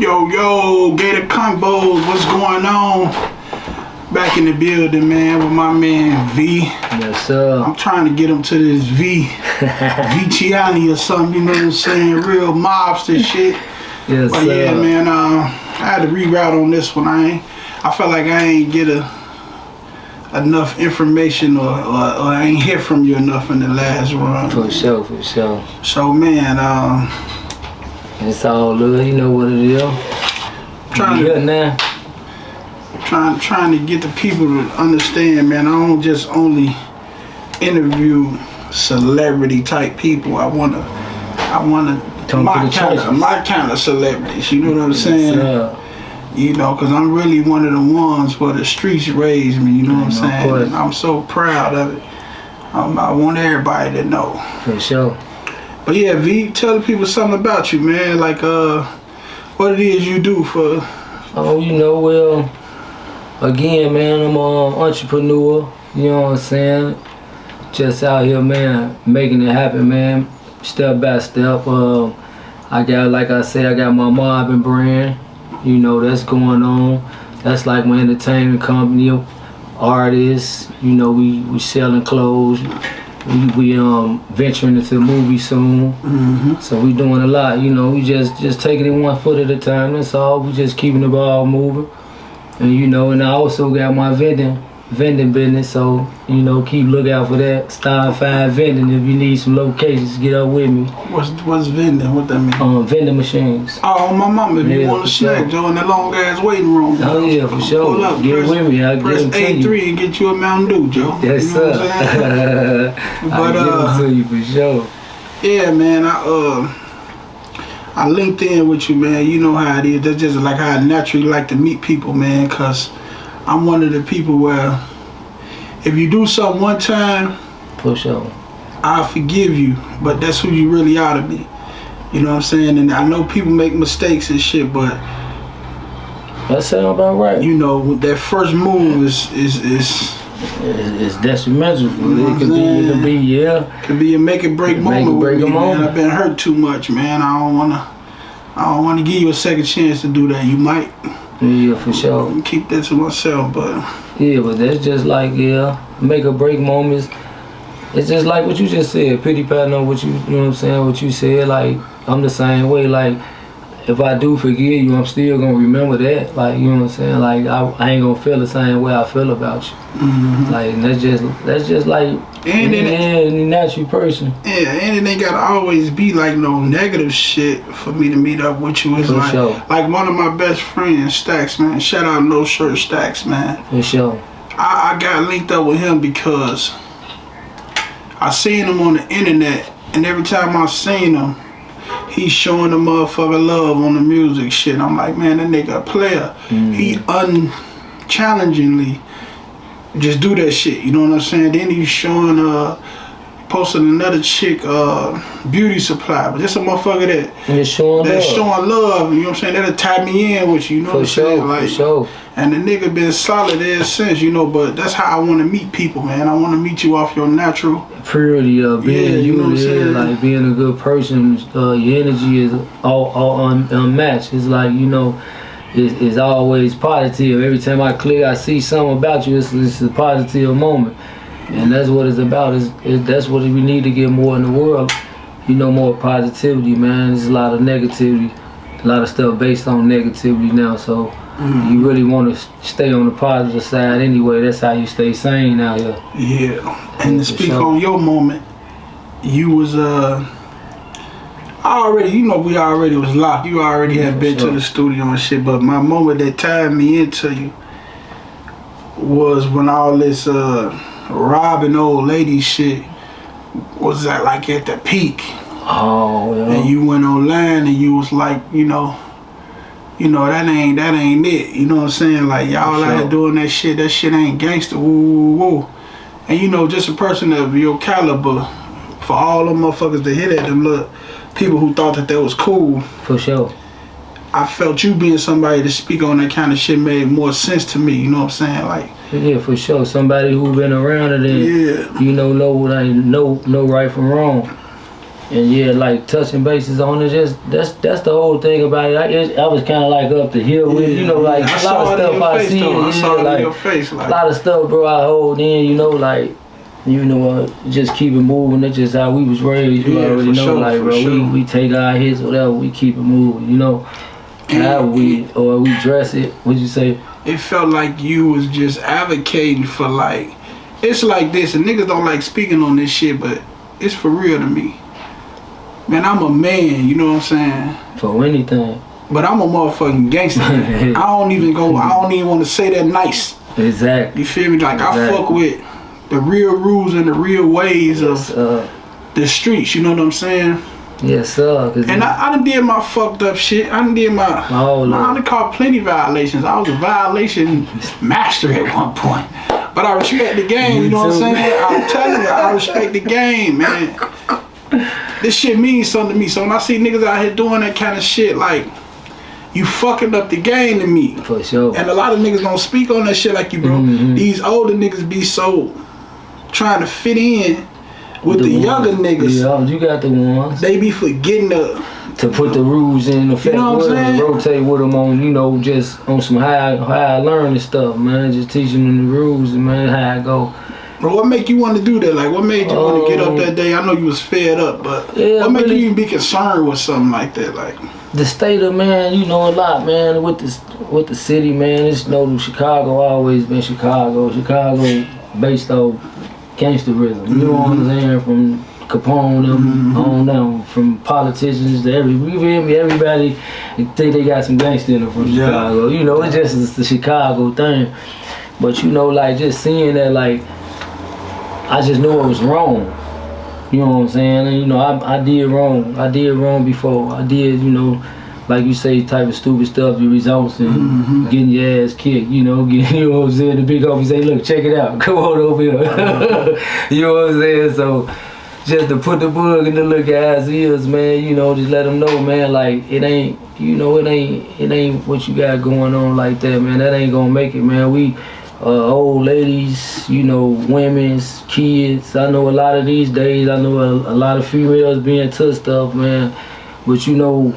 Yo, Gator Convo, what's going on? Back in the building, man, with my man V. Yes, sir. I'm trying to get him to this Viciani or something, you know what I'm saying? Real mobster shit. Yes, but sir. Yeah, man, I had to reroute on this one. I felt like I ain't get enough information or I ain't hear from you enough in the last run. For sure. So, man, it's all good. You know what it is. Trying to get the people to understand, man. I don't just only interview celebrity type people. I wanna my kind of celebrities. You know what I'm saying? Yes, you know, cause I'm really one of the ones where the streets raised me. You know what I'm saying? And I'm so proud of it. I want everybody to know. For sure. But yeah, V, tell the people something about you, man. Like what it is you do for. Oh, you know, well, again, man, I'm an entrepreneur. You know what I'm saying? Just out here, man, making it happen, man. Step by step. I got, like I said, I got my mobbing brand. You know, that's going on. That's like my entertainment company, artists. You know, we selling clothes. We venturing into the movie soon. So we doing a lot. You know, we just taking it one foot at a time. That's all. We just keeping the ball moving. And you know, and I also got my vending business, so you know, keep look out for that. Style 5 vending. If you need some locations, get up with me. What's vending? What that mean? Vending machines. Oh, my mama, if you want a snack, Joe, in the long ass waiting room. Oh yeah, for sure. Pull up, get with me. I'll press give them to A3 you. and get you a Mountain Dew, Joe. Yes, you know sir. But I'll give them to you for sure. Yeah, man. I linked in with you, man. You know how it is. That's just like how I naturally like to meet people, man. Cause I'm one of the people where if you do something one time, for sure, I'll forgive you. But that's who you really ought to be. You know what I'm saying? And I know people make mistakes and shit, but that sound about right. You know, that first move is it's detrimental. It could be Could be a make or break moment with me, man. I've been hurt too much, man. I don't wanna give you a second chance to do that. You might. Yeah, for sure. Keep that to myself, but yeah, but that's just like make or break moments. It's just like what you just said. Pity pat on what you know what I'm saying. What you said, like I'm the same way. Like if I do forgive you, I'm still gonna remember that. Like you know what I'm saying. Like I ain't gonna feel the same way I feel about you. Like and that's just like any natural person. Yeah, and it ain't gotta always be like no negative shit for me to meet up with you. It's for like sure. Like one of my best friends, Stacks, man. Shout out No Shirt Stacks, man. For sure. I got linked up with him because I seen him on the internet, and every time I seen him, he's showing the motherfucker love on the music shit. I'm like, man, that nigga a player. He unchallengingly just do that shit. You know what I'm saying? Then he's showing, posting another chick, beauty supply, but this a motherfucker that's showing love. You know what I'm saying? That'll tie me in with you. You know what I'm saying? Like, for sure. And the nigga been solid ever since, you know, but that's how I want to meet people, man. I want to meet you off your natural purity of being you know what I'm saying? Like being a good person. Your energy is all unmatched. It's like, you know, it's always positive. Every time I click, I see something about you, it's a positive moment. And that's what it's about. That's what we need to get more in the world. You know, more positivity, man. There's a lot of negativity, a lot of stuff based on negativity now, so you really want to stay on the positive side anyway. That's how you stay sane out here. Yeah. And to speak on your moment, you was already, you know, we already was locked. You already had been to the studio and shit, but my moment that tied me into you was when all this robbing old lady shit was at the peak. Oh, yeah. And you went online and you was like, you know, that ain't it. You know what I'm saying? Like y'all out here doing that shit ain't gangster. Woo. And you know, just a person of your caliber, for all them motherfuckers to hit at them look people who thought that was cool. For sure. I felt you being somebody to speak on that kind of shit made more sense to me. You know what I'm saying? Like, yeah, for sure. Somebody who been around it and you know right from wrong. And yeah, like touching bases on it, just that's the whole thing about it. I was kind of like up the hill with, you know, like a lot of stuff I see. I saw it like in your face, like a lot of stuff, bro. I hold in, you know, like. You know, just keep it moving. That's just how we was raised. You already know, like, bro, we take our hits, whatever, we keep it moving, you know. How we dress it, what'd you say? It felt like you was just advocating for, like, it's like this, and niggas don't like speaking on this shit, but it's for real to me. Man, I'm a man, you know what I'm saying? For anything. But I'm a motherfucking gangster. I don't even want to say that nice. Exactly. You feel me? Like, I fuck with the real rules and the real ways of the streets, you know what I'm saying? Yes, sir. And I done did my fucked up shit. I done did I done caught plenty violations. I was a violation master at one point. But I respect the game, you know what I'm saying? I'm telling you, I respect the game, man. This shit means something to me. So when I see niggas out here doing that kind of shit, like, you fucking up the game to me. For sure. And a lot of niggas don't speak on that shit like you, bro. Mm-hmm. These older niggas be so trying to fit in with the younger niggas. Yeah, you got the ones. They be forgetting to put the rules in effect, you know what I'm saying? Rotate with them on, you know, just on some how I learn and stuff, man. Just teaching them the rules and, man, how I go. Bro, what make you want to do that? Like, what made you want to get up that day? I know you was fed up, but what made you even be concerned with something like that? Like, the state of, man, you know, a lot, man, with the city, man. It's, you know, Chicago always been Chicago based on gangsterism, you know what I'm saying? From Capone on down, from politicians to everybody think they got some gangster in them from Chicago. You know, it's just the Chicago thing. But you know, like, just seeing that, like, I just knew it was wrong. You know what I'm saying? And, you know, I did wrong. I did wrong before. I did, you know, like you say, type of stupid stuff, the results and getting your ass kicked, you know, you know what I'm saying? The big officer say, look, check it out, come on over here. You know what I'm saying? So just to put the bug in the look ass ears, man, you know, just let them know, man, like, it ain't, you know, it ain't what you got going on like that, man. That ain't gonna make it, man. We old ladies, you know, women's, kids. I know a lot of these days, I know a lot of females being tough stuff, man. But you know,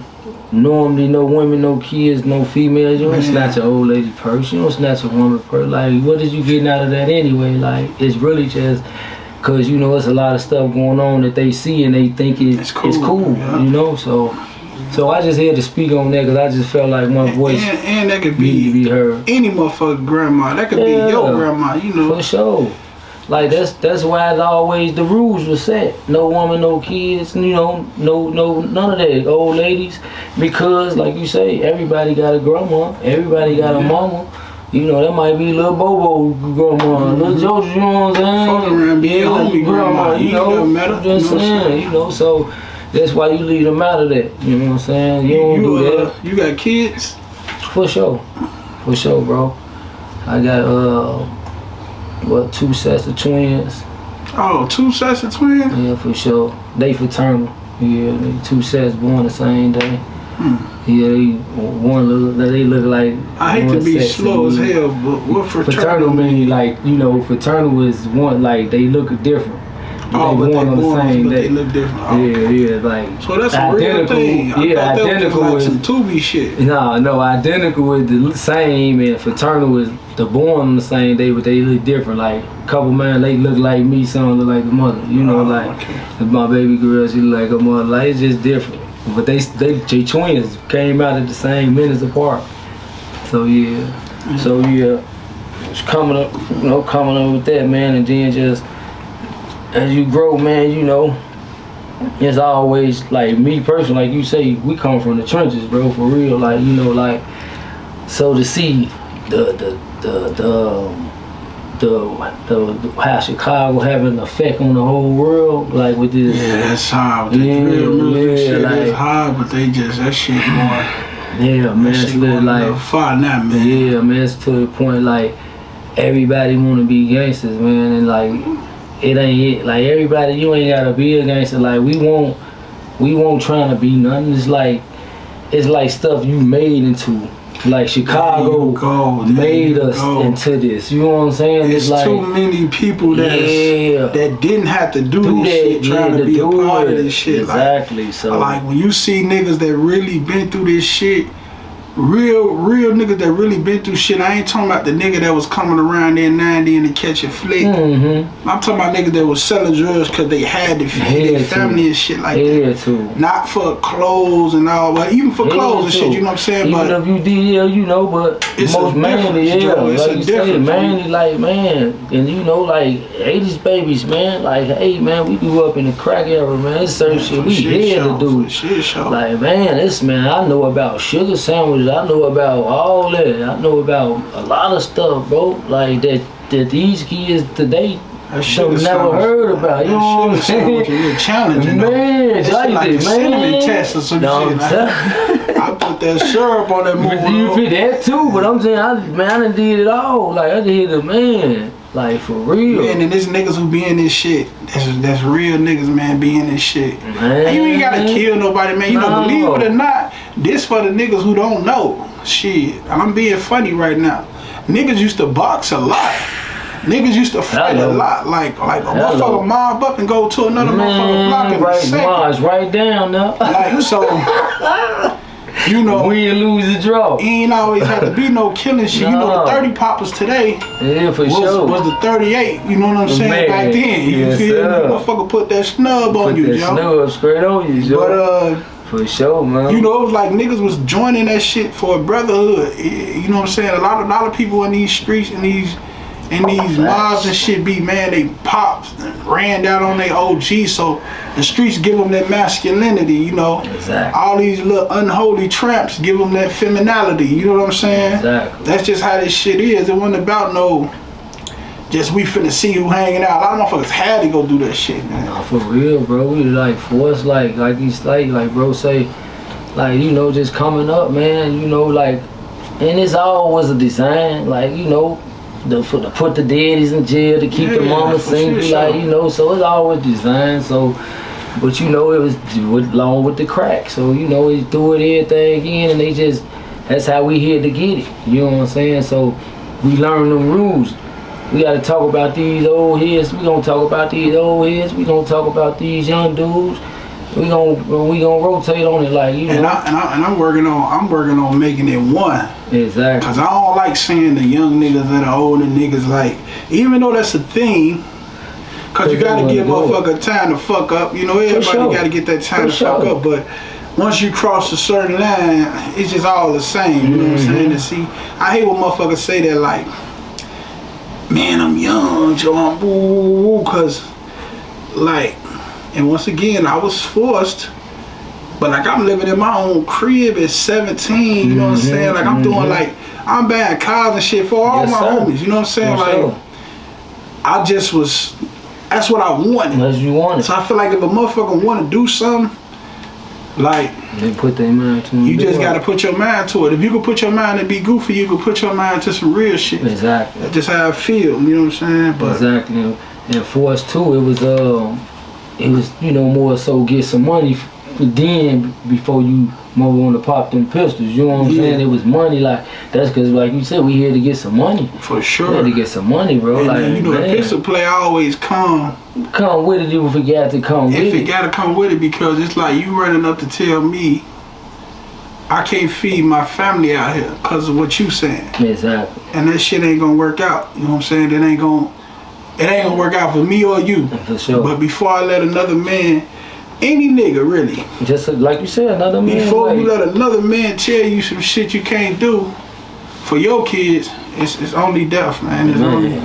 normally no women, no kids, no females. You don't snatch an old lady purse. You don't snatch a woman purse. Like, what is you getting out of that anyway? Like, it's really just because, you know, it's a lot of stuff going on that they see and they think it's cool, yeah. You know? So I just had to speak on that because I just felt like my voice and that could be heard. Any motherfucking grandma. That could be your grandma, you know. For sure. Like, that's why always the rules were set. No woman, no kids, you know, no none of that. Old ladies, because like you say, everybody got a grandma, everybody got a mama. You know, that might be little Bobo grandma, little Jojo, you know what I'm saying? Fuck around, be homie grandma, you know. I'm just saying, you know, so that's why you leave them out of that. You know what I'm saying? You don't do that. You got kids? For sure, bro. I got 2 sets of twins. Oh, 2 sets of twins? Yeah, for sure. They fraternal. Yeah, they 2 sets born the same day. Yeah, they look like. I hate to be slow as hell, but what fraternal mean? Like, you know, fraternal is one, like, they look different. Oh, but born on the same day. They look different. Oh, yeah, like. So that's a real thing. Identical like some Tubi shit. No, identical is the same, and fraternal is the born on the same day, but they look different. Like, a couple man, they look like me, some look like the mother. You know, if my baby girl, she look like her mother. Like, it's just different. But they twins came out at the same minutes apart. So yeah. So yeah. It's coming up with that, man, and then just as you grow, man, you know, it's always like me personally, like you say, we come from the trenches, bro, for real. Like, you know, like, so to see the how Chicago having an effect on the whole world, like with this. Yeah, that's hard. The drill music shit like, is hard, but they just that shit more. Yeah, man, it's like far now, man. Yeah, man, it's to the point like everybody want to be gangsters, man, and like it ain't it. Like everybody, you ain't gotta be a gangster. Like we won't trying to be nothing. It's like stuff you made into Like Chicago made us into this. You know what I'm saying? It's like too many people that didn't have to do this shit trying to be a part of this shit. Exactly. So like when you see niggas that really been through this shit, real niggas that really been through shit. I ain't talking about the nigga that was coming around there 90 and to catch a flick. I'm talking about niggas that was selling drugs because they had to feed their family and shit like that. Not for clothes and all, but even for clothes and shit, you know what I'm saying? Even but if you did, you know, but it's most mainly, it's like you say, mainly, like, man, and you know, like, 80s babies, man, like, hey, man, we grew up in the crack era, man, it's certain shit we had to do. Like, man, man, I know about sugar sandwiches, I know about all that, I know about a lot of stuff, bro, like, that these kids today have never heard about. You know what I'm saying? Real challenging, man. It's like a cinnamon test or some shit. I put that syrup on that movie. You fit that too, but I'm saying, I done did it all. Like, I did it, man. Like, for real. Man, and there's niggas who be in this shit. That's real niggas, man, be in this shit. Man. And you ain't gotta kill nobody, man. You know, believe it or not, this for the niggas who don't know. Shit, I'm being funny right now. Niggas used to box a lot. Niggas used to fight a lot, like a motherfucker mob up and go to another motherfucker block in a second. Right down now. Like, so, you know, when you lose the draw, ain't always had to be no killing shit. You know, the 30 poppers today was the 38. You know what I'm saying? Back then, you feel me? Motherfucker put that snub on you, yo. Snub straight on you, But for sure, man. You know, it was like niggas was joining that shit for a brotherhood. You know what I'm saying? A lot of people in these streets and these mobs and shit be, man, they popped and ran down on their OG, so the streets give them that masculinity, you know. Exactly. All these little unholy tramps give them that femininity, you know what I'm saying? Exactly. That's just how this shit is. It wasn't about no, just we finna see who hanging out. A lot of motherfuckers had to go do that shit, man. Nah, for real, bro. We like forced, like these, like bro say, like, you know, just coming up, man, you know, like, and it's always a design, like, you know, to put the daddies in jail, to keep the mamas single, like, you know, so it's always designed. So, but you know, it was along with the crack, so you know, he threw everything in, and they just, that's how we here to get it, you know what I'm saying? So we learn them rules. We gotta talk about these old heads, we gonna talk about these old heads, we gonna talk about these young dudes. We gonna rotate on it, like, you know. And I'm working on making it one. Exactly. Cause I don't like seeing the young niggas and the older niggas, like, even though that's a thing. Cause you gotta give motherfucker time to fuck up. You know, everybody gotta get that time to fuck up. But once you cross a certain line, it's just all the same. You know what I'm saying? And see, I hate when motherfuckers say that, like, man, I'm young, Joe, I'm boo, cause, like. And once again, I was forced, but like I'm living in my own crib at 17, you know what I'm saying? Like I'm doing like, I'm buying cars and shit for all my homies, you know what I'm saying? Like, I just was, that's what I wanted. That's what you wanted. So I feel like if a motherfucker want to do something, like, they put their mind to it. You just gotta put your mind to it. If you can put your mind to be goofy, you can put your mind to some real shit. Exactly. That's just how I feel, you know what I'm saying? But exactly. And for us too, it was, you know, more so get some money then before you more want to pop them pistols. You know what I'm saying? It was money, like, that's because, like you said, we here to get some money. For sure. We here to get some money, bro. And like, then, you know, the pistol play always come with it if it got to come with it. If it got to come with it, because it's like you running up to tell me I can't feed my family out here because of what you saying. Exactly. And that shit ain't gonna work out. You know what I'm saying? It ain't gonna work out for me or you. For sure. But before I let another man, any nigga really, just like you said, another man. Before you let another man tell you some shit you can't do for your kids, it's only death, man. It's only,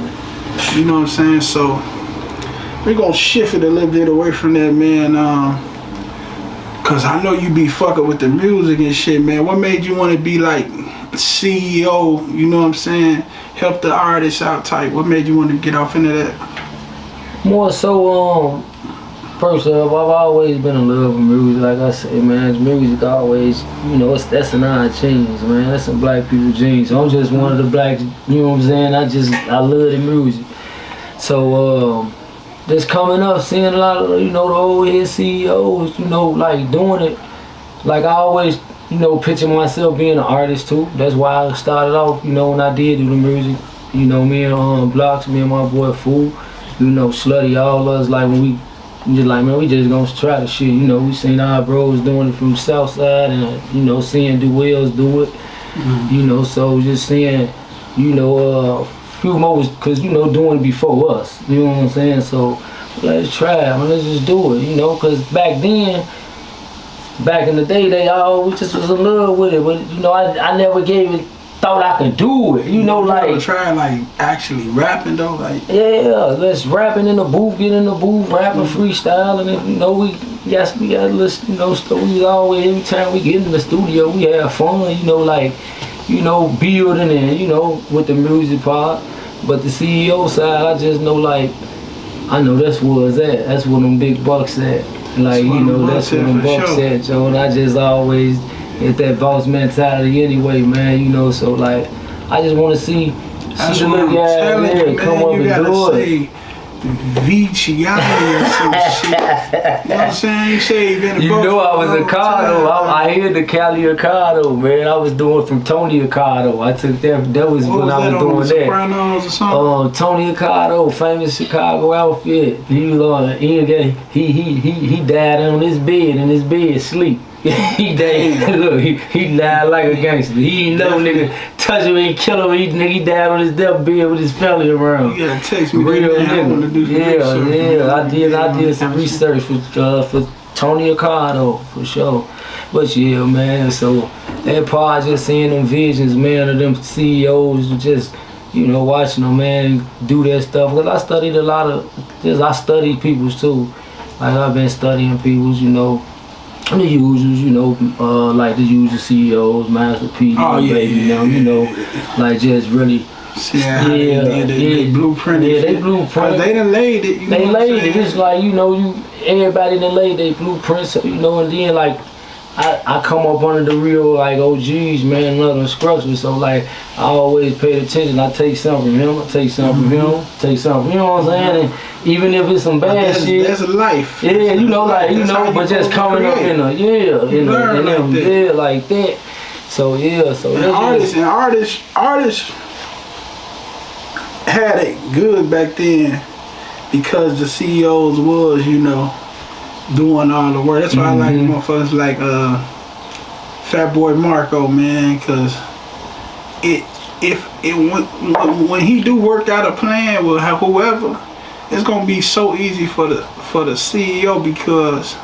you know what I'm saying? So we're gonna shift it a little bit away from that, man. Cause I know you be fucking with the music and shit, man. What made you want to be like CEO? You know what I'm saying? Help the artists out type. What made you want to get off into that? More so, first off, I've always been in love with music. Like I said, man, music always, you know, that's in our genes, man. That's in black people's genes. So I'm just one of the blacks, you know what I'm saying? I love the music. So, just coming up, seeing a lot of, you know, the old head CEOs, you know, like doing it. Like I always you know, picture myself being an artist too. That's why I started off, you know, when I did do the music. You know, me and Blocks, me and my boy Fool, you know, Slutty, all us, like when we just like, man, we just gonna try the shit. You know, we seen our bros doing it from the south side and, you know, seeing Duels do it. You know, so just seeing, you know, few more, cause you know, doing it before us. You know what I'm saying? So let's try it, man, let's just do it, you know, cause back then, back in the day, they all just was in love with it, but you know, I never gave it, thought I could do it, you know, like trying like actually rapping though, like yeah, let's rapping in the booth, get in the booth, rapping freestyling, and you know, we got listen, you know, stories always. Every time we get in the studio, we have fun, you know, like, you know, building and you know, with the music part. But the CEO side, I just know, like, I know that's where it's at. That's where them big bucks at. Like, you know, that's where them bucks at, Joe. And I just always get that boss mentality anyway, man. You know, so like, I just want to see the little guy there come up and do it. Veezy or some shit. You know what I'm saying? You say you been a You know I was Ocado. I hear the Cali Ocado, man. I was doing from Tony Ocado. I took that. That was when I was doing that. Sopranos or something? Tony Ocado, famous Chicago outfit. He was he died on his bed in his bed sleep. He died. Look, he died like a gangster. He ain't no nigga touch him and kill him. He died on his death bed with his family around. You gotta text me real that. I want to do some research. Yeah. I did some research for Tony Ocado for sure. But yeah, man. So that part, just seeing them visions, man, of them CEOs, just, you know, watching them, man, do that stuff. Cause I studied a lot of, I studied people's too. Like I've been studying people's, you know. The users, you know, like the user CEOs, Master P, you know, like just really, they blueprint. Yeah, they blueprint. They done laid it. They laid it. It's like, you know, everybody done laid their blueprints, you know, and then like I come up under the real like OGs, man, and other instructions. So like I always pay attention. I take something from him. I take something from him. Take something. You know what I'm saying? And even if it's some bad shit, that's a life. Yeah, you know, like you know, but just coming up in a like that. So yeah, so and artists had it good back then because the CEOs was, you know, doing all the work. That's why I like motherfuckers like Fat Boy Marco, man, because when he do work out a plan with whoever, it's gonna be so easy for the CEO because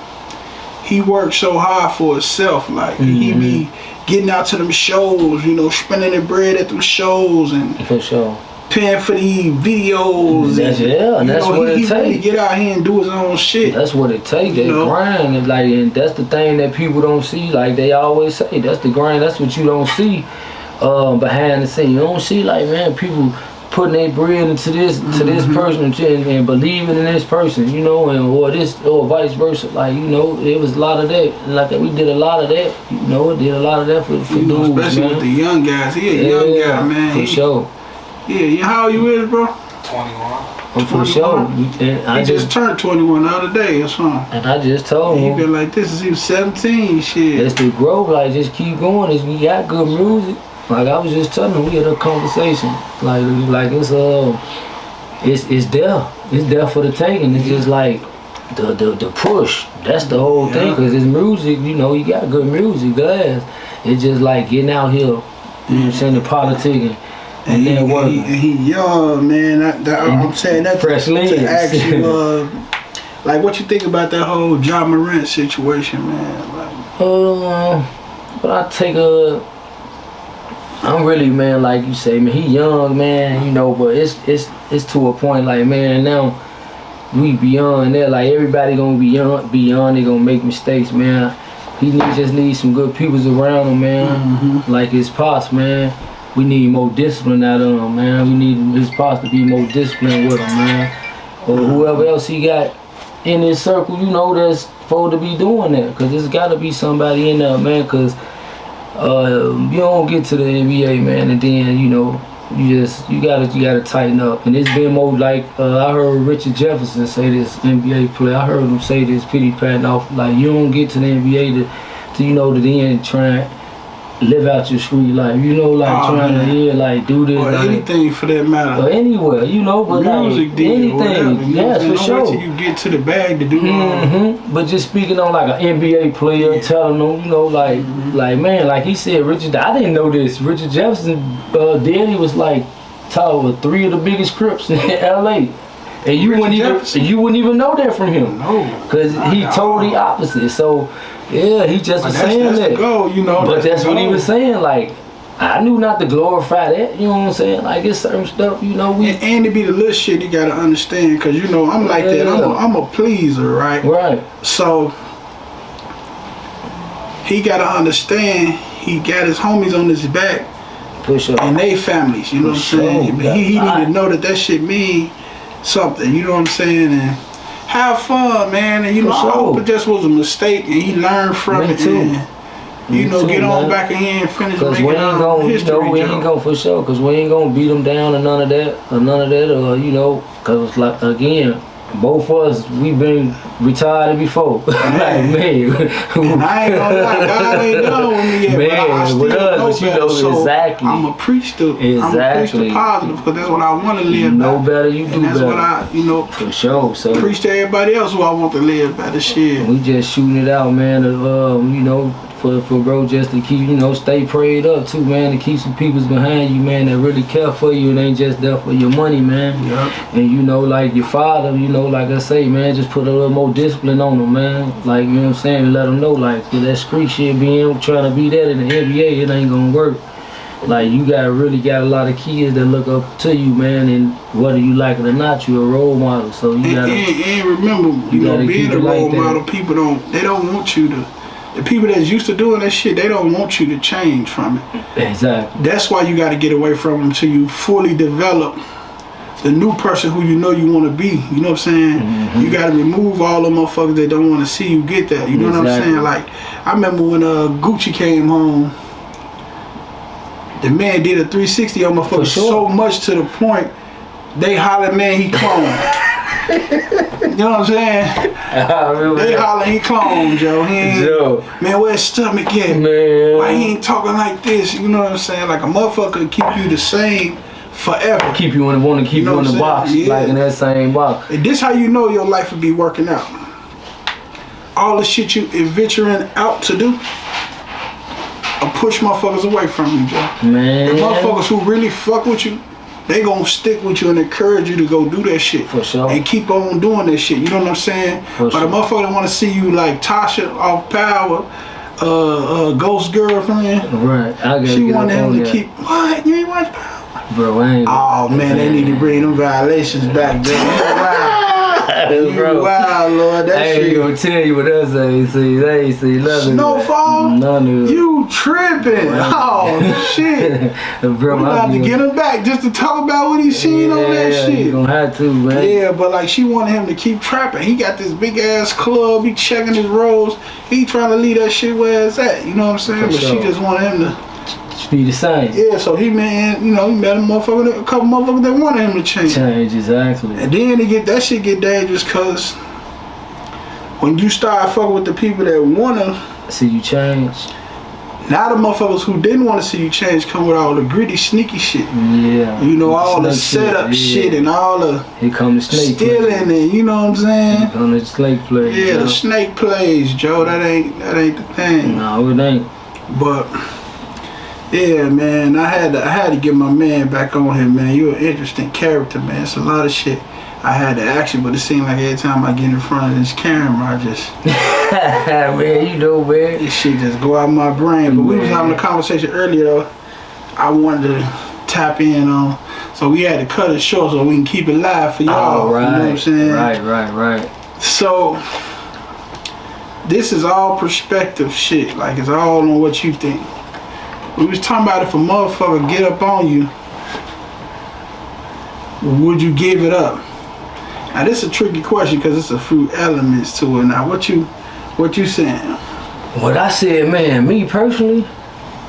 he works so hard for himself. Like he be getting out to them shows, you know, spending their bread at them shows and for sure paying for the videos. That's what it takes. He really get out here and do his own shit. That's what it takes. That grind, and like, and that's the thing that people don't see. Like they always say, that's the grind. That's what you don't see behind the scene. You don't see, like, man, people putting their bread into this person and believing in this person, you know, and or vice versa. Like, you know, it was a lot of that. Like we did a lot of that. You know, it did a lot of that for dudes, especially man. With the young guys. He a young guy, man. For sure. Yeah, how old you is, bro? 21. For sure. He just turned 21 the other day or something. And I just told him. He been like this since he was 17, shit. That's the growth, like just keep going. We got good music. Like I was just telling him, we had a conversation. Like it's there. It's there for the taking. It's just like the push. That's the whole thing. Cause it's music, you know, you got good music, guys. It's just like getting out here, you know what I'm saying, the politicking. And then working. He young, man. I'm saying that fresh to ask you, like, what you think about that whole John Morant situation, man? Like, but I take I'm really, man, like you say, man, he young, man, you know, but it's to a point, like, man, now we beyond that. Like everybody gonna be beyond. They gonna make mistakes, man. He just needs some good people around him, man. Like his pops, man. We need more discipline out of him, man. We need his pops to be more disciplined with him, man. Or whoever else he got in his circle, you know, that's supposed to be doing that. Cause there's gotta be somebody in there, man. Cause you don't get to the NBA, man, and then you know you gotta tighten up. And it's been more like I heard Richard Jefferson say this, NBA player. I heard him say this, pity patting off. Like you don't get to the NBA to you know to then try live out your street life, you know, like trying to like do this, or like, anything for that matter, or anywhere, you know, but music, like anything, whatever, yes, for sure. Till you get to the bag to do. But just speaking on like an NBA player, telling them, you know, like, like man, like he said, Richard, I didn't know this. Richard Jefferson, daddy was like taught with 3 of the biggest Crips in LA. And you wouldn't even know that from him. No. Because he totally opposite. So, yeah, he just was saying that's that. The goal, you know. But that's what he was saying. Like, I knew not to glorify that. You know what I'm saying? Like, it's certain stuff, you know. And to be the little shit, you got to understand. Because, you know, I'm like that. I'm a pleaser, right? Right. So, he got to understand he got his homies on his back. Push up. And they families, you know what I'm saying? But he need to know that shit mean something, you know what I'm saying? And have fun, man. And you know, I hope it just was a mistake and he learned from it. And, you know, get on back in here and finish making history. We ain't gonna for sure, because we ain't gonna beat them down or none of that, or you know, because it's like, again, both of us, we've been retired before. Like, man. And I ain't gonna lie, God ain't done with me yet, man, but I still know better. So exactly. I'm a preach to positive, because that's what I want to live you know better, you do that's better. What I, you know, for sure. So preach to everybody else who I want to live better shit. We just shooting it out, man, you know, for bro, just to keep, you know, stay prayed up too, man, to keep some peoples behind you, man, that really care for you and ain't just there for your money, man. Yep. And you know, like your father, you know, like I say, man, just put a little more discipline on him, man. Like, you know what I'm saying, let him know, like, that street shit, trying to be that in the NBA, it ain't gonna work. Like, you really got a lot of kids that look up to you, man, and whether you like it or not, you're a role model. So you gotta and remember, you know, being a role model, people don't want you to. The people that's used to doing that shit, they don't want you to change from it. Exactly. That's why you got to get away from them until you fully develop the new person who you know you want to be. You know what I'm saying? You got to remove all the motherfuckers that don't want to see you get that. You know what I'm saying? Like, I remember when Gucci came home, the man did a 360 on motherfuckers so much to the point they hollered, man, he cloned. You know what I'm saying? They holler, he cloned, Joe. He ain't, man, where's stomach at? Man. Why he ain't talking like this? You know what I'm saying? Like, a motherfucker keep you the same forever. Keep you in the box, like in that same box. And this how you know your life will be working out. All the shit you venturing out to do, or push motherfuckers away from you, Joe. Man. The motherfuckers who really fuck with you, they gonna stick with you and encourage you to go do that shit. For sure. And keep on doing that shit. You know what I'm saying? For but a motherfucker that wanna see you like Tasha off Power, Ghost Girlfriend. Right. She wanted him to keep, what? You ain't watch Power? Bro, I ain't. Oh man, they need to bring them violations back, bro. Bro, wow, Lord, that shit. I ain't gonna tell you what else I ain't see. They ain't see nothing. Snowfall? None of it. You tripping. Oh, shit. Bro, we about to get him back just to talk about what he seen on that shit. You gonna have to, man. Yeah, but like, she wanted him to keep trapping. He got this big ass club. He checking his rolls. He trying to leave that shit where it's at. You know what I'm saying? But she just wanted him to be the same. Yeah, so he met a couple motherfuckers that wanted him to change. Exactly. And then that shit get dangerous, cause when you start fucking with the people that wanna see you change, now the motherfuckers who didn't want to see you change come with all the gritty, sneaky shit. Yeah. You know, all the setup shit and all the here come the snake stealing and you know what I'm saying? Here come the snake plays. Yeah, the snake plays, Joe. That ain't the thing. No, it ain't. But yeah, man, I had to get my man back on here, man. You're an interesting character, man. It's a lot of shit I had to ask you, but it seemed like every time I get in front of this camera, I just man, you know, man, this shit just go out my brain. But we was having a conversation earlier, though. I wanted to tap in on, so we had to cut it short so we can keep it live for y'all. Right. You know what I'm saying? Right. So this is all perspective shit. Like, it's all on what you think. We was talking about if a motherfucker get up on you, would you give it up? Now this is a tricky question because it's a few elements to it. Now what you saying? What I said, man, me personally,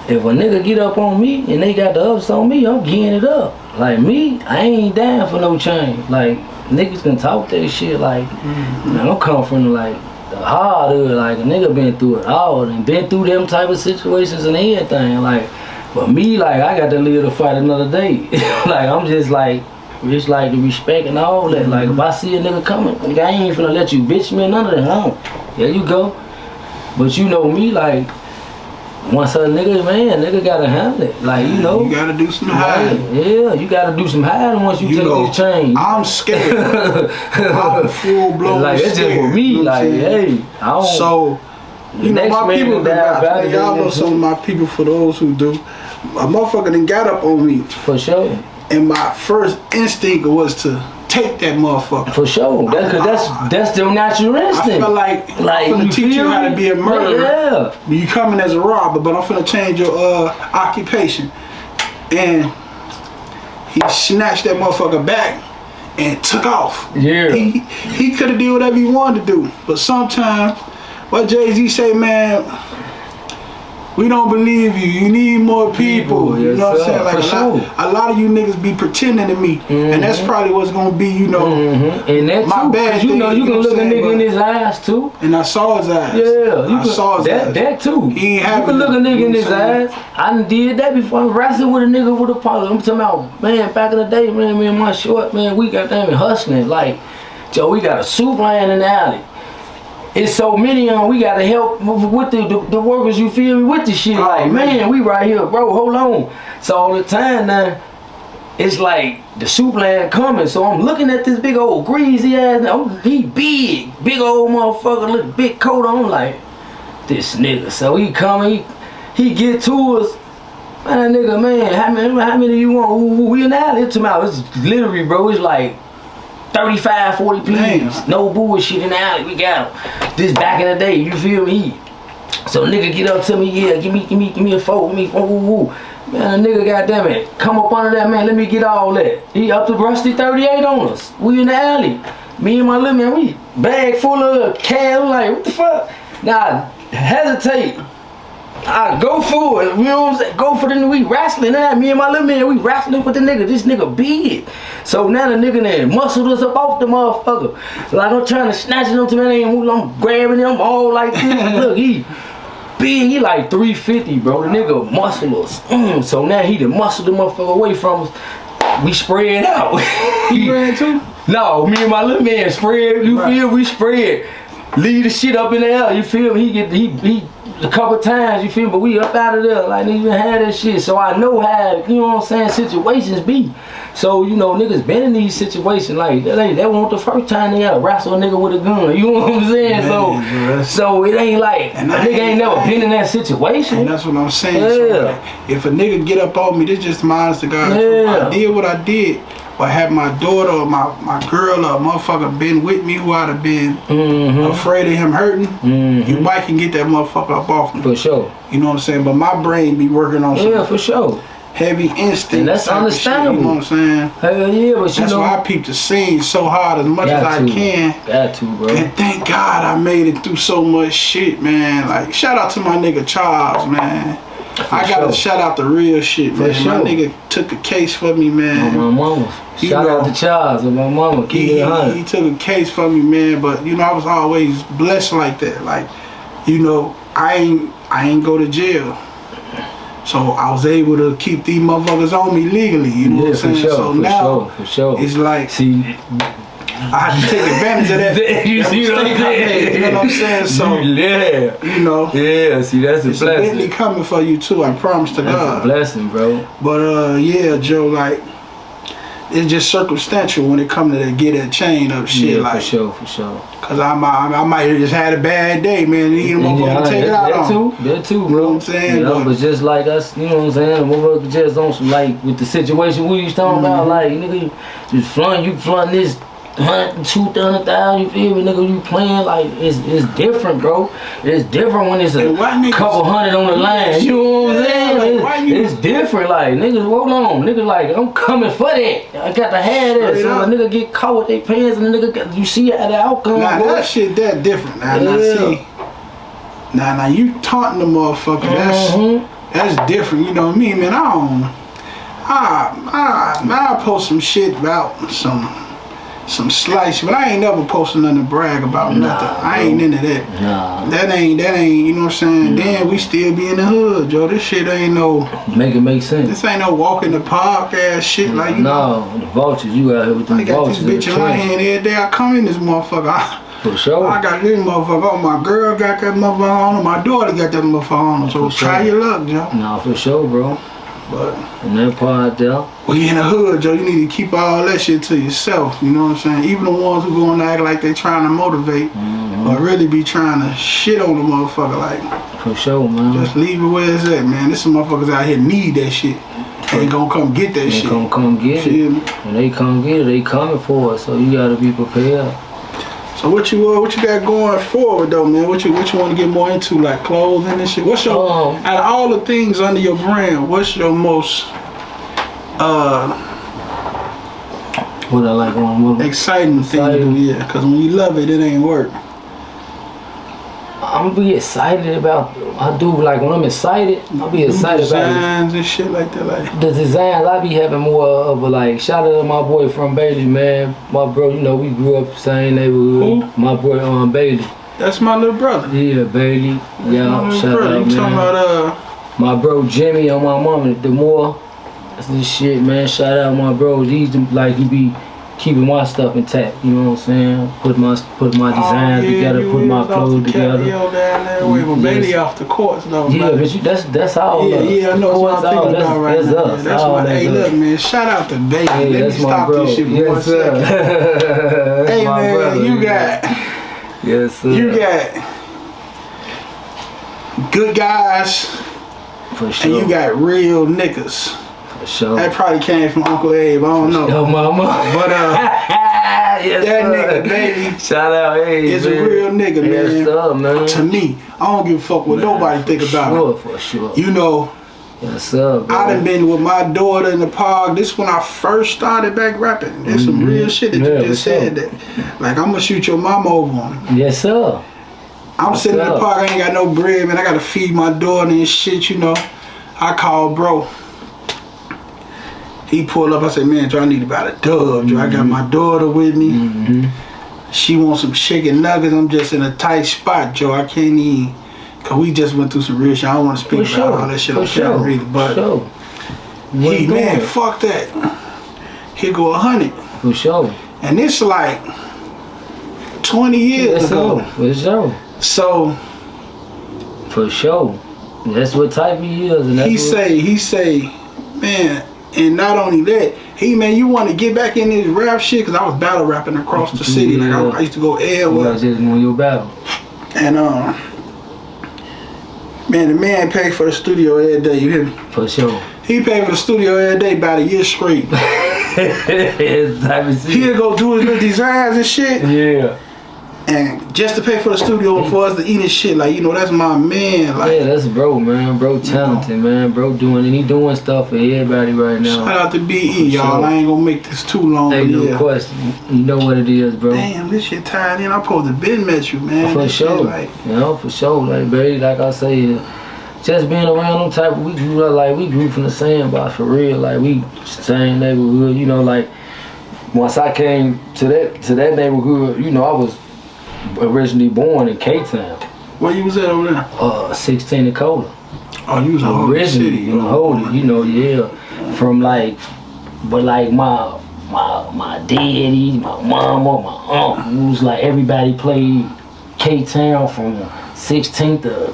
if a nigga get up on me and they got the ups on me, I'm getting it up. Like me, I ain't down for no change. Like niggas can talk that shit like, man, I'm coming from like hard of it. Like a nigga been through it all and been through them type of situations and everything. Like, but me, like I got to live to fight another day. Like I'm just like the respect and all that. Like if I see a nigga coming, nigga, I ain't finna let you bitch me none of that. There you go. But you know me, like. Once a nigga gotta handle it. Like, you know. You gotta do some hiding. Yeah, you gotta do some hiding once you take this change. I'm scared. I'm full blown like, it's just for me, you know like, hey, I don't. So, you know, my people, y'all know some of my people, for those who do, a motherfucker done got up on me. For sure. And my first instinct was to take that motherfucker. For sure. That's their natural instinct. I feel like I'm finna teach you how to be a murderer. Yeah. You coming as a robber, but I'm finna change your occupation. And he snatched that motherfucker back and took off. Yeah. He could have did whatever he wanted to do. But sometimes, what Jay-Z say, man, we don't believe you. You need more people. You know what I'm saying? Like a lot of you niggas be pretending to me, and that's probably what's gonna be, you know, and that my too, bad. You know, you can look a nigga in his eyes too. And I saw his eyes. Yeah, I saw his eyes. That too. He ain't you having can look a nigga in his saying? eyes. I done did that before. I'm wrestling with a nigga with a poly. I'm talking about, man, back in the day, man, me and my short, man, we got them hustling. Like, Joe, we got a soup line in the alley. It's so many of them, we gotta help with the workers, you feel me, with the shit. Like, man, we right here, bro, hold on. So all the time now, it's like the soup line coming. So I'm looking at this big old greasy ass, he big old motherfucker, look big coat on, like, this nigga. So he coming, he get to us. Man, nigga, man, how many you want? We in the alley tomorrow. It's literally, bro, it's like 35, 40 please. No bullshit in the alley. We got him. This back in the day, you feel me? So nigga get up to me, yeah, give me a four, give me woo. Man, a nigga goddamn it, come up under that, man, let me get all that. He up to rusty 38 on us. We in the alley. Me and my little man, we bag full of cash. Like, what the fuck? Now, hesitate. I go for it, you know what I'm saying? Go for the, we wrestling now. Me and my little man, we wrestling with the nigga. This nigga big. So now the nigga there muscled us up off the motherfucker. Like I'm trying to snatch him to me, I'm grabbing him all like this. Look, he big, he like 350, bro. The nigga muscle us. So now he done muscled the motherfucker away from us. We spread out. He ran too? No, me and my little man spread, you feel? We spread. Leave the shit up in the air, you feel me? He a couple times, you feel me? But we up out of there, like niggas even had that shit. So I know how, you know what I'm saying, situations be. So, you know, niggas been in these situations, like, that wasn't the first time they gotta wrestle a nigga with a gun, you know what I'm saying? Man, so it ain't like, a nigga ain't never been in that situation. And that's what I'm saying. Yeah. So like, if a nigga get up on me, this just my honest to God. I did what I did. Or had my daughter or my girl or a motherfucker been with me who I'd have been afraid of him hurting, you might can get that motherfucker up off me. For sure. You know what I'm saying? But my brain be working on some for sure. heavy instinct. And that's understandable. Shit, you know what I'm saying? Hell yeah, but that's why I peep the scene so hard as much as I can. Got to, bro. And thank God I made it through so much shit, man. Like, shout out to my nigga Charles, man. I gotta shout out the real shit, man. My nigga took a case for me, man. My mama. Shout out to Charles and my mama. He took a case for me, man. But you know, I was always blessed like that. Like, you know, I ain't go to jail, so I was able to keep these motherfuckers on me legally. You know what I'm saying? Sure, so now it's like, see, I had to take advantage of that. You see what I'm saying? You know what I'm saying? So yeah, you know. Yeah, see, that's a it's blessing. It's coming for you too. I promise to God. That's a blessing, bro. But yeah, Joe, like, it's just circumstantial when it comes to get that chain up shit. Yeah, like, for sure. Cause I might have just had a bad day, man. And you motherfucker take it out on. That too, bro. You know what I'm saying? You know, but just like us, you know what I'm saying? The motherfucker just on some, like, with the situation we was talking about, like, nigga, you flung this 200,000, you feel me, nigga? You playing like it's different, bro. It's different when it's a couple hundred on the line. You know what I'm saying? It's different, like niggas. Hold on, nigga. Like I'm coming for that. I got to have that. So a nigga get caught with their pants, and the nigga you see how the outcome. Nah, boy. that shit that different. Now see. Now you taunting the motherfucker. That's different. You know what I mean, man? I post some shit about some. some slice, but I ain't never posted nothing to brag about nothing. I ain't into that. Nah. That ain't, you know what I'm saying? Then we still be in the hood, Joe. This shit ain't no... Make it make sense. This ain't no walk in the park ass shit, like, you know. No, the vultures, you out here with them vultures. I got this bitch in my hand every day I come in this motherfucker. For sure. I got this motherfucker on. My girl got that motherfucker on her. My daughter got that motherfucker on her. So try your luck, Joe. Nah, for sure, bro. But in that part there. When you in the hood, Joe, you need to keep all that shit to yourself. You know what I'm saying? Even the ones who going to act like they trying to motivate, but really be trying to shit on the motherfucker. Like, for sure, man. Just leave it where it's at, man. There's some motherfuckers out here need that shit. They gonna come get that shit. They gonna come get it. When they come get it, they coming for it. So you gotta be prepared. So what you got going forward though, man? What you want to get more into, like clothing and shit? What's your out of all the things under your brand? What's your most what I like on exciting thing to do? Yeah, because when you love it, it ain't work. I'm be excited about. I do like when I'm excited. I'll be excited designs about and shit like that. Like the designs, I be having more of a like. Shout out to my boy from Bailey, man. My bro, you know we grew up same neighborhood. Who? My boy Bailey. That's my little brother. Yeah, Bailey. Yeah, shout out, you man. talking about my bro Jimmy on my mama. The more that's this shit, man. Shout out my bro. He's like he be keeping my stuff intact, you know what I'm saying? Put my designs together, put my clothes together. Bailey off the courts though. Yeah, but that's all. Yeah, I know what I'm thinking about right now. Us. That's why. Hey, look, man. Shout out to Bailey. Hey, let me stop this shit for 1 second. Hey, man, brother, you got. Yes, sir. You got good guys. For sure. And you got real niggas. Sure. That probably came from Uncle Abe, I don't know. Yo, mama. But yes, that sir. nigga, baby, shout out Abe, is a real nigga, man. Yes, sir, man. To me, I don't give a fuck what nobody think about it. For sure. You know, yes, sir, bro. I done been with my daughter in the park. This when I first started back rapping. There's some real shit that you just said that. Like, I'm gonna shoot your mama over on him. Yes, sir. I'm sitting in the park, I ain't got no bread, man. I gotta feed my daughter and shit, you know. I called bro. He pulled up, I said, man, Joe, I need about a dub, Joe. I got my daughter with me. She wants some chicken nuggets. I'm just in a tight spot, Joe. I can't even, cause we just went through some real shit. I don't want to speak about all that shit on camera either, but he, man, fuck that. Here go 100. For sure. And it's like 20 years ago. For sure. So. For sure. That's what type he is. And that's he say, man, and not only that, man, you want to get back in this rap shit? Cause I was battle rapping across the city. Like I used to go everywhere. You just won your battle. And man, the man paid for the studio every day. You hear me? For sure. He paid for the studio every day about a year straight. He'll go do his little designs and shit. Yeah. And just to pay for the studio and for us to eat his shit, like, you know, that's my man. Like, yeah, that's bro, man. Bro talented, man. Bro doing, and he doing stuff for everybody right now. Shout out to BE, y'all. Sure. I ain't gonna make this too long. Ain't no question. You know what it is, bro. Damn, this shit tied in. I supposed to been met you, man. For this sure. Shit, like, you know, for sure. Like, baby, like I say, just being around them type, we grew from the sandbox for real. Like, we same neighborhood, you know, like, once I came to that neighborhood, you know, I was originally born in K-Town. Where you was at over there? 16 Dakota. Oh, you was originally in Holy, you know, yeah. From like, but like my daddy, my mama, my aunt, it was like everybody played K-Town from 16 to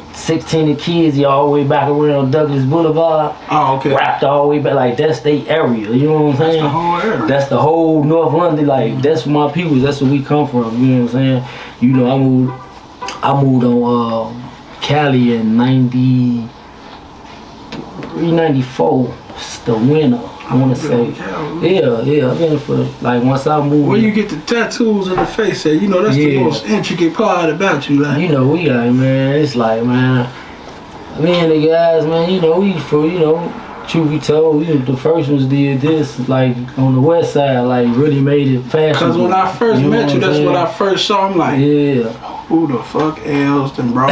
kids, all the way back around Douglas Boulevard. Oh, okay. Wrapped all the way back, like that's their area, you know what I'm saying? That's the whole area. That's the whole North London, like that's my people, that's where we come from, you know what I'm saying? You know, I moved on Cali in 94, it's the winter. I want to say, yeah. I've been for like once I moved. Where you get the tattoos in the face at? You know that's the most intricate part about you, like. You know we got man. It's like man, me and the guys, man. You know we for truth be told, we the first ones did this like on the west side, like really made it fashion. Cause when I first met you, that's what I first saw. I'm like, who the fuck else than bro?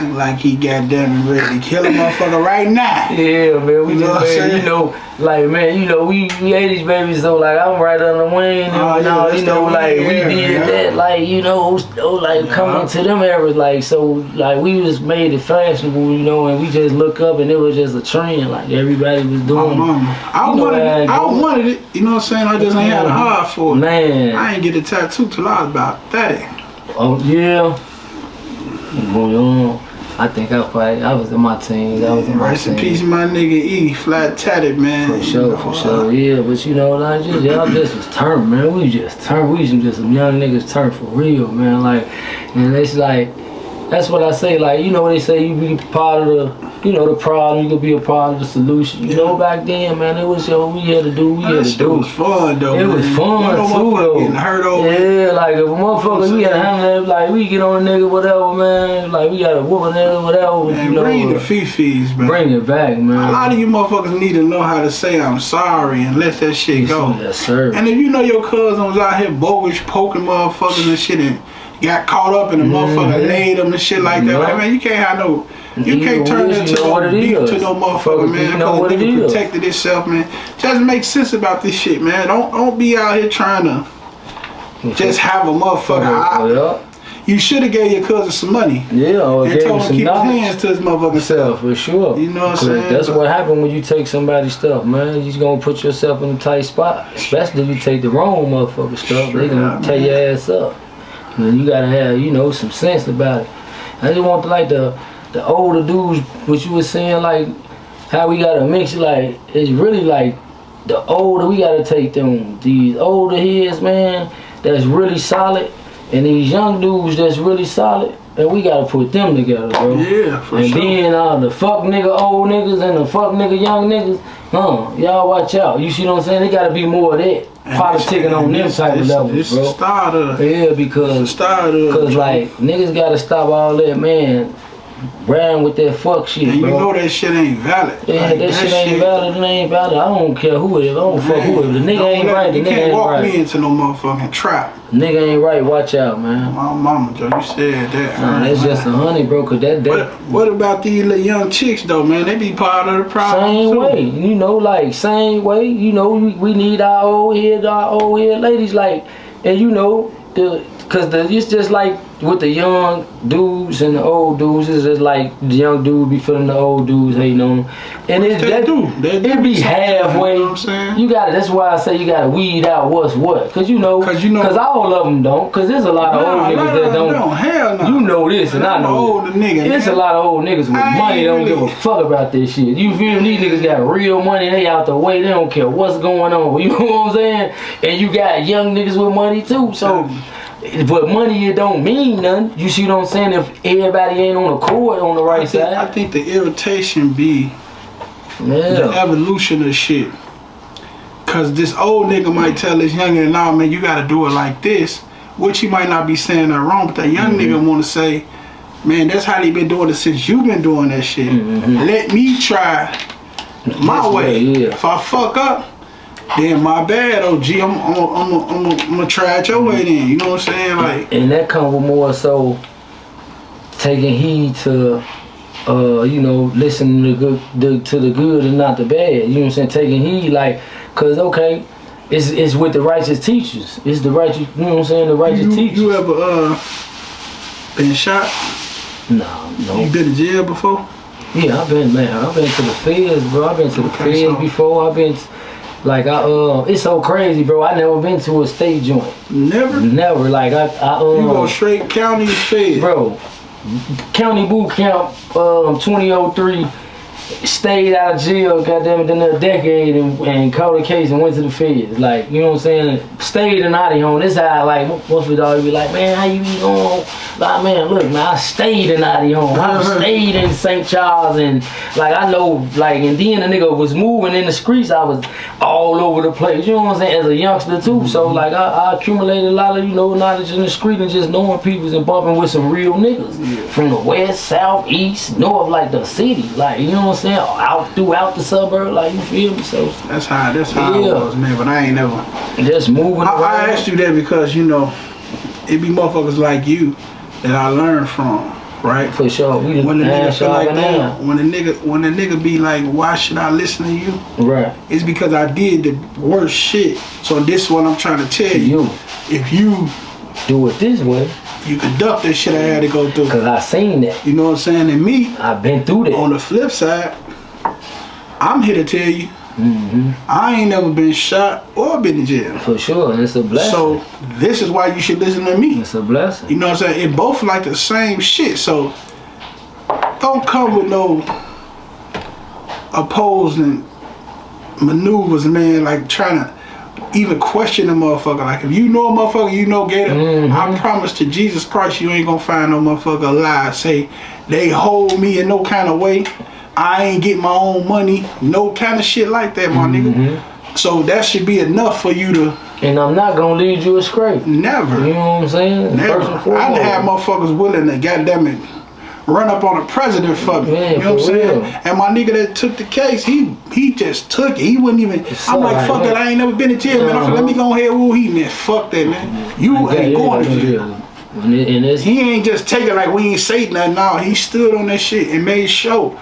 Like he goddamn ready to kill a motherfucker right now. Yeah, man, we just, man, you know, like, man, you know, we 80s babies, so, like, I'm right on the wing, and you know, like, we did that, like, you know, like, coming to them eras, like, so, like, we just made it fashionable, you know, and we just look up, and it was just a trend, like, everybody was doing it. I wanted it, you know what I'm saying? I just ain't had a heart for it. Man. I ain't get a tattoo till I was about 30. Oh, yeah. Well, I think I was in my teens. Rest in peace, my nigga E, flat tatted, man. For sure, yeah. But you know, like, y'all just was turned, man. We just some young niggas turned for real, man. Like, and it's like, that's what I say. Like, you know, they say you be part of the, you know, the problem. You could be a part of the solution. You know, back then, man, it was we had to do. It was fun though. It was fun too, though. Getting hurt over. Yeah, like if a motherfucker, we gotta handle it. Like we get on a nigga, whatever, man. Like we gotta whoop a nigga, whatever. Man, you know, bring the fifis, man. Bring it back, man. A lot of you motherfuckers need to know how to say I'm sorry and let that shit go. Yes, sir. And if you know your cousin was out here bogus poking motherfuckers and shit and got caught up in the motherfucker laid them and shit like that, like, man, you can't have no. You can't turn that to no beef to no motherfucker, man. Because a nigga protected himself, man. Just make sense about this shit, man. Don't be out here trying to just have a motherfucker. You should have gave your cousin some money. Yeah, or and gave told him him keep knowledge. his hands to his motherfucking self. For sure. You know what I'm saying? That's what happened when you take somebody's stuff, man. You gonna put yourself in a tight spot. Especially if you take the wrong motherfucking stuff. They gonna tear your ass up. And you gotta have, you know, some sense about it. I just want like the older dudes, what you were saying, like how we gotta mix it, like it's really like the older we gotta take them, these older heads, man, that's really solid, and these young dudes that's really solid, and we gotta put them together, bro. Yeah, for and sure. And then the fuck nigga old niggas and the fuck nigga young niggas, y'all watch out. You see what I'm saying? They gotta be more of that. Politicking on them type of levels, bro. It's the start of it. Yeah, because like niggas gotta stop all that, man. Ran with that fuck shit, and bro. You know that shit ain't valid. Yeah, like, that shit ain't valid. It ain't valid. I don't care who it is. I don't fuck who it is. The nigga ain't right. The nigga ain't right. You can't walk me into no motherfucking trap. Nigga ain't right. Watch out, man. My mama, Joe, you said that. Nah, that's just a honey, bro. Cause What about these little young chicks though, man? They be part of the problem. Same way, you know, like same way. You know, we need our old head ladies, like, and you know cause it's just like with the young dudes and the old dudes, it's just like the young dude be feeling the old dudes hating on them. And it be halfway. You know what I'm saying? You gotta, that's why I say you gotta weed out what's what. Cause all of them don't. Cause there's a lot of old niggas that don't. Hell no. You know this and I know older nigga. It's a lot of old niggas with money don't give a fuck about this shit. You feel me? These niggas got real money, they out the way, they don't care what's going on. You know what I'm saying? And you got young niggas with money too. So but money, it don't mean nothing. You see what I'm saying? If everybody ain't on the court on the right side. I think the irritation be the evolution of shit. Cause this old nigga might tell this younger, nah man, you gotta do it like this. Which he might not be saying that wrong, but that young nigga wanna say, man, that's how they been doing it since you been doing that shit. Let me try my way. If I fuck up, then my bad, OG. I'm gonna try it your way then. You know what I'm saying? Like, and that comes with more so taking heed to, you know, listening to the good and not the bad. You know what I'm saying? Taking heed, like, cause okay, it's with the righteous teachers. It's the righteous. You know what I'm saying? The righteous teachers. You ever been shot? No. You been to jail before? Yeah, I've been to the feds, bro. I've been to the feds before. I've been. Like it's so crazy, bro. I never been to a state joint. Never. Like I you go straight county fed, bro. County boot camp, 2003. Stayed out of jail, goddamn it, in a decade and caught a case and went to the feds. Like, you know what I'm saying? Stayed in Naughty Home. This how, like, most of y'all be like, man, how you be going? Like, man, look, man, I stayed in Naughty Home. I stayed in St. Charles and, like, I know, like, and then the nigga was moving in the streets. I was all over the place. You know what I'm saying? As a youngster, too. So, like, I accumulated a lot of, you know, knowledge in the street and just knowing people and bumping with some real niggas. From the west, south, east, north, like, the city. Like, you know what I'm saying? Out throughout the suburb, like, you feel me? So that's how it was, man. But I ain't never just moving around. I asked you that because, you know, it be motherfuckers like you that I learned from. right? For sure. We When the nigga feel like that, when the nigga be like, why should I listen to you? Right. It's because I did the worst shit. So this is what I'm trying to tell you. If you do it this way, you could duck this shit I had to go through. Cause I seen that. You know what I'm saying? And me, I've been through that. On the flip side, I'm here to tell you, I ain't never been shot or been in jail. For sure, and it's a blessing. So this is why you should listen to me. It's a blessing. You know what I'm saying? It both like the same shit. So don't come with no opposing maneuvers, man. Like trying to even question a motherfucker. Like if you know a motherfucker, you know Gator. I promise to Jesus Christ, you ain't gonna find no motherfucker alive. Say they hold me in no kind of way. I ain't get my own money. No kind of shit like that, my nigga. So that should be enough for you to. And I'm not gonna lead you astray. Never. You know what I'm saying? Never. I done had motherfuckers willing to goddamn it run up on a president for me. Man, you know what I'm saying? Real. And my nigga that took the case, he just took it. He wouldn't even. I'm like, fuck it. I ain't never been to jail, man. Let me go ahead. Woo, he man. Fuck that, man. You ain't going to jail. He ain't just take it like we ain't say nothing. No, he stood on that shit and made sure.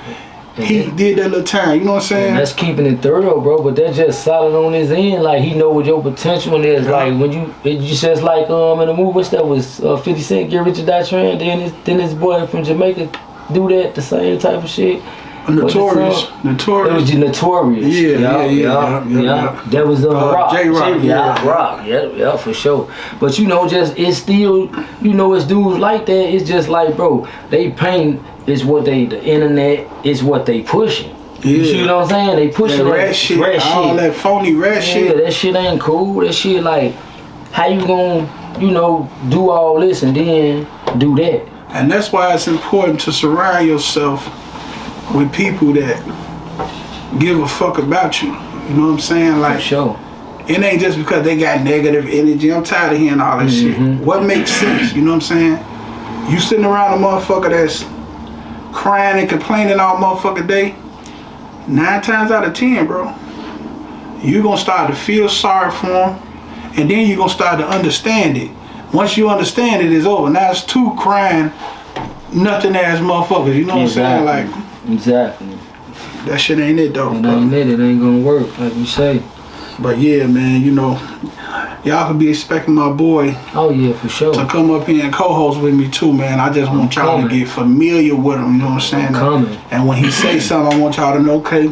He did that little time, you know what I'm saying? And that's keeping it thorough, bro. But that's just solid on his end. Like he know what your potential is. Like when you just like in the movie, what's that was 50 Cent, Get Rich or Die Trying. Then his boy from Jamaica do that the same type of shit. Notorious. It was Notorious. Yeah. That was Rock. J-Rock. Rock. Yeah, for sure. But you know, just it's still, you know, it's dudes like that. It's just like, bro, they paint. It's what the internet is what they pushing. You see what I'm saying? They pushing that rat shit, all that phony rat shit. Yeah, that shit ain't cool. That shit like, how you gonna, you know, do all this and then do that? And that's why it's important to surround yourself with people that give a fuck about you. You know what I'm saying? Like, for sure. It ain't just because they got negative energy. I'm tired of hearing all that shit. What makes sense? You know what I'm saying? You sitting around a motherfucker that's crying and complaining all motherfucking day, 9 times out of 10, bro, you gonna start to feel sorry for them, and then you gonna start to understand it. Once you understand it, it's over. Now it's 2 crying, nothing ass motherfuckers. You know what I'm saying? Like, exactly. That shit ain't it though. It ain't it. It ain't gonna work, like you say. But yeah, man, you know, y'all could be expecting my boy. Oh yeah, for sure. To come up here and co-host with me too, man. I just want y'all to get familiar with him. You know what I'm saying? And when he say something, I want y'all to know, okay,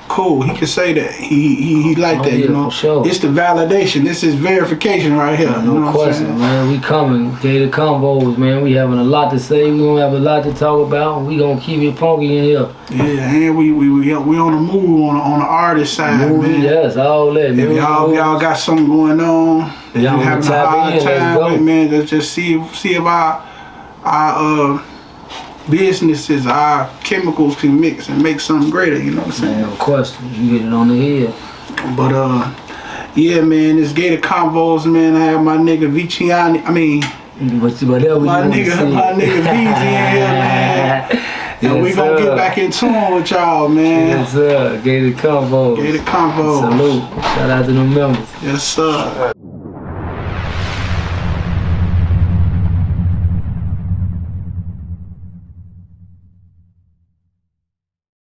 cool. He can say that. He like that. Yeah, you know. for sure. It's the validation. This is verification right here. No you know question, man. We coming. Gator Convos, man. We having a lot to say. We gonna have a lot to talk about. We gonna keep it funky in here. Yeah, and we on the move on the artist side, man. Yes, all that. If y'all got something going on, if you having a hard time with, man, just see if our businesses, our chemicals can mix and make something greater. You know what I'm saying? No question. You get it on the head. But yeah, man, this Gator Convos, man. I have my nigga Veezy. I mean, whatever my nigga Veezy in here, man. And we gonna get back in tune with y'all, man. Yes, sir. Gator Convo. Gator Convo. Salute. Shout out to them members. Yes, sir.